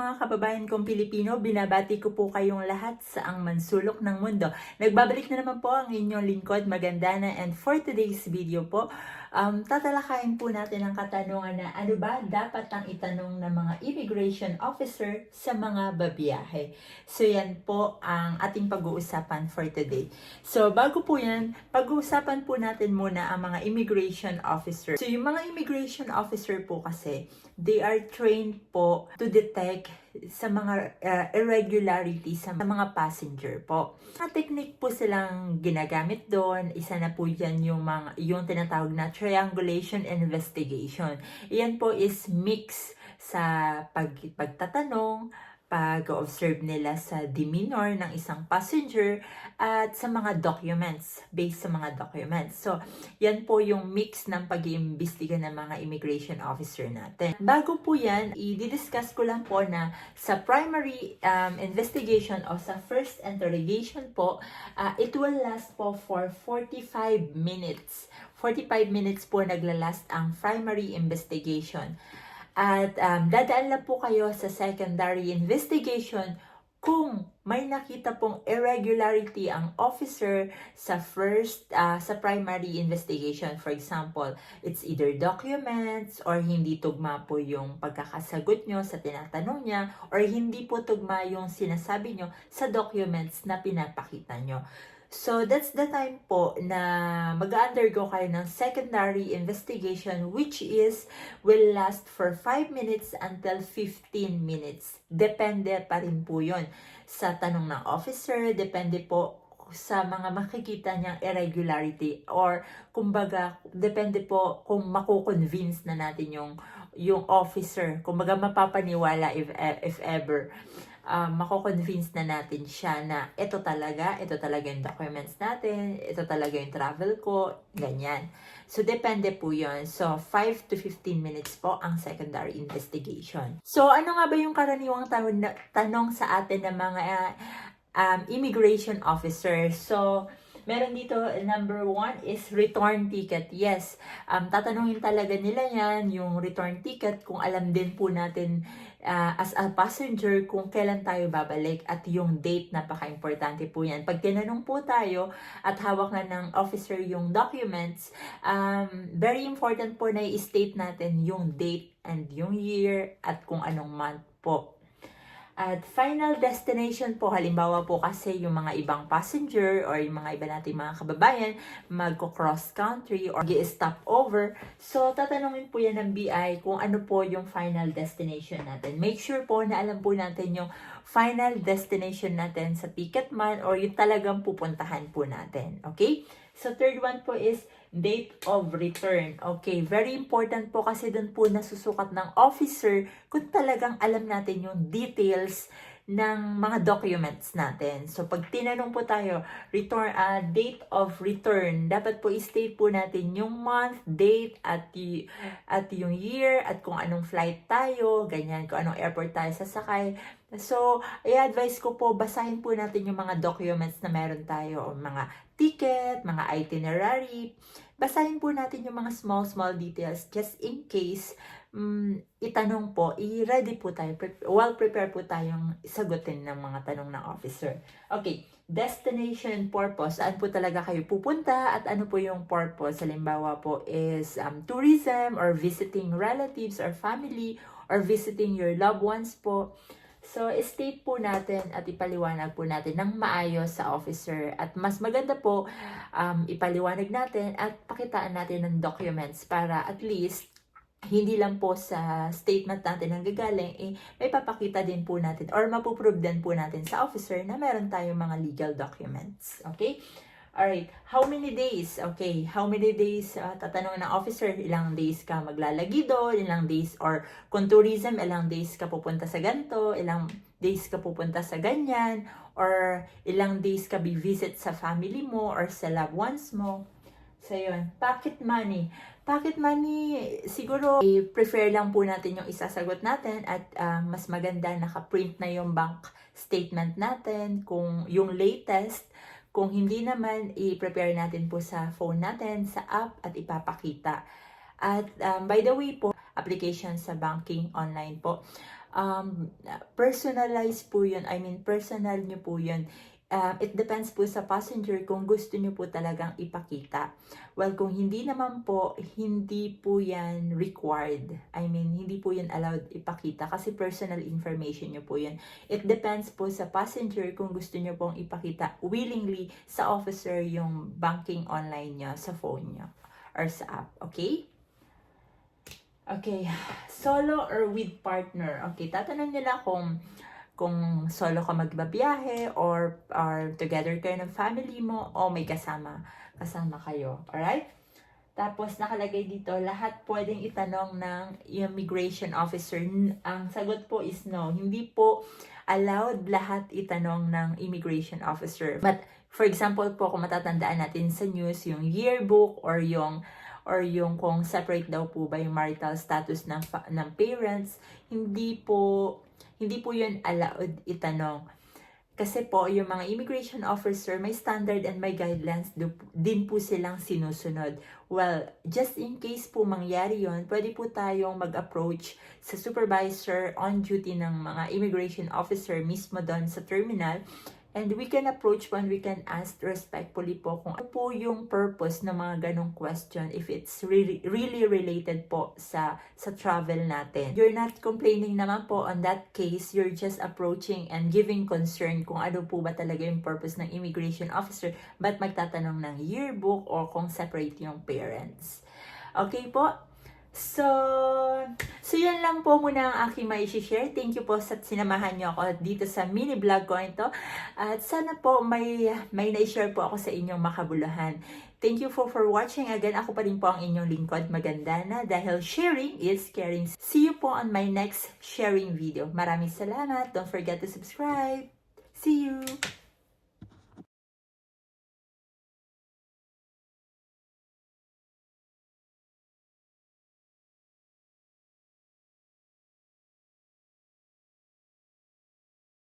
mga kababayan kong Pilipino, binabati ko po kayong lahat sa ang mansulok ng mundo. Nagbabalik na naman po ang inyong lingkod, Magandana, and for today's video po, tatalakayin po natin ang katanungan na ano ba dapat ang itanong ng mga immigration officer sa mga babiyahe. So yan po ang ating pag-uusapan for today. So bago po yan, pag-uusapan po natin muna ang mga immigration officer. So yung mga immigration officer po kasi, they are trained po to detect sa mga irregularities sa mga passenger po. Mga technique po silang ginagamit doon. Isa na po yan yung tinatawag na triangulation investigation. Iyan po is mix sa pagtatanong, pag-observe nila sa demeanor ng isang passenger at sa mga documents, based sa mga documents. So, yan po yung mix ng pag-iimbestiga ng mga immigration officer natin. Bago po yan, i-discuss ko lang po na sa primary investigation o sa first interrogation po, it will last po for 45 minutes. 45 minutes po naglalast ang primary investigation. At dadaan lang po kayo sa secondary investigation kung may nakita pong irregularity ang officer sa sa primary investigation. For example, it's either documents or hindi tugma po yung pagkakasagot nyo sa tinatanong niya or hindi po tugma yung sinasabi nyo sa documents na pinapakita nyo. So, that's the time po na mag-undergo kayo ng secondary investigation which will last for 5 minutes until 15 minutes. Depende pa rin po yun sa tanong ng officer, depende po sa mga makikita niyang irregularity or kumbaga, depende po kung mako-convince na natin yung officer, kumbaga mapapaniwala if ever. Mako-convince na natin siya na ito talaga yung documents natin, ito talaga yung travel ko, ganyan. So, depende po yun. So, 5 to 15 minutes po ang secondary investigation. So, ano nga ba yung karaniwang tanong sa atin ng mga immigration officers? So, meron dito, number 1 is return ticket. Yes, tatanungin talaga nila yan, yung return ticket, kung alam din po natin as a passenger kung kailan tayo babalik at yung date, napaka-importante po yan. Pag tinanong po tayo at hawak na ng officer yung documents, very important po na i-state natin yung date and yung year at kung anong month po. At final destination po, halimbawa po kasi yung mga ibang passenger or yung mga iba nating mga kababayan magko-cross country or gi-stop over. So, tatanungin po yan ng BI kung ano po yung final destination natin. Make sure po na alam po natin yung final destination natin sa Ticketman or yung talagang pupuntahan po natin. Okay? So, third one po is date of return. Okay, very important po kasi doon po nasusukat ng officer kung talagang alam natin yung details ng mga documents natin. So, pag tinanong po tayo, date of return, dapat po i-state po natin yung month, date, at yung year, at kung anong flight tayo, ganyan, kung anong airport tayo sasakay. So, i-advise ko po, basahin po natin yung mga documents na meron tayo, o mga ticket, mga itinerary. Basahin po natin yung mga small details just in case itanong po, i-ready po tayo, well-prepared po tayong sagutin ng mga tanong ng officer. Okay, destination purpose, saan po talaga kayo pupunta at ano po yung purpose? Halimbawa po is tourism or visiting relatives or family or visiting your loved ones po. So, state po natin at ipaliwanag po natin ng maayos sa officer. At mas maganda po, ipaliwanag natin at pakitaan natin ng documents para at least hindi lang po sa statement natin ang gagaling, may papakita din po natin or mapuprove din po natin sa officer na meron tayong mga legal documents. Okay? Alright, how many days? Okay, how many days? Tatanungin ng officer, ilang days ka maglalagi doon, ilang days, or kung tourism, ilang days ka pupunta sa ganito, ilang days ka pupunta sa ganyan, or ilang days ka bi-visit sa family mo or sa loved ones mo. So, yun. Pocket money. Pocket money, siguro, i-prefer lang po natin yung isasagot natin at mas maganda naka-print na yung bank statement natin, kung yung latest. Kung hindi naman, i-prepare natin po sa phone natin, sa app, at ipapakita. At by the way po, application sa banking online po. personalize po yun. I mean, personal nyo po yun. It depends po sa passenger kung gusto nyo po talagang ipakita. Well, kung hindi naman po, hindi po yan required. I mean, hindi po yan allowed ipakita kasi personal information nyo po yan. It depends po sa passenger kung gusto nyo pong ipakita willingly sa officer yung banking online nyo sa phone nyo or sa app. Okay? Okay. Solo or with partner? Okay, tatanong nila kung solo ka magbabiyahe or together kayo ng family mo o may kasama kayo. Alright? Tapos nakalagay dito, lahat pwedeng itanong ng immigration officer. Ang sagot po is no. Hindi po allowed lahat itanong ng immigration officer. But for example po, kung matatandaan natin sa news, yung yearbook or yung kung separate daw po ba yung marital status ng parents, hindi po yun allowed itanong. Kasi po, yung mga immigration officer, may standard and may guidelines din po silang sinusunod. Well, just in case po mangyari yun, pwede po tayong mag-approach sa supervisor on duty ng mga immigration officer mismo doon sa terminal. And we can approach when we can ask respectfully po kung ano po yung purpose ng mga ganong question if it's really related po sa travel natin. You're not complaining naman po on that case, you're just approaching and giving concern kung ano po ba talaga yung purpose ng immigration officer, but magtatanong ng yearbook or kung separate yung parents. Okay po? So yan lang po muna ang aking mai-share. Thank you po sa sinamahan niyo ako dito sa mini vlog ko ito. At sana po may na-share po ako sa inyong makabuluhan. Thank you for watching. Again, ako pa rin po ang inyong lingkod, Maganda na, dahil sharing is caring. See you po on my next sharing video. Maraming salamat. Don't forget to subscribe. See you!